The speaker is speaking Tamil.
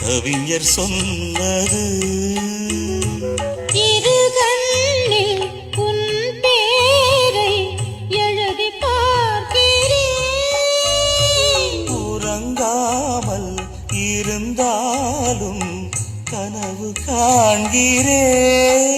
கவிஞர் சொன்னது இரு கண்ணில் உன் பேரை எழுதி பார்க்கிறேன். உறங்காமல் இருந்தாலும் கனவு காண்கிறேன்.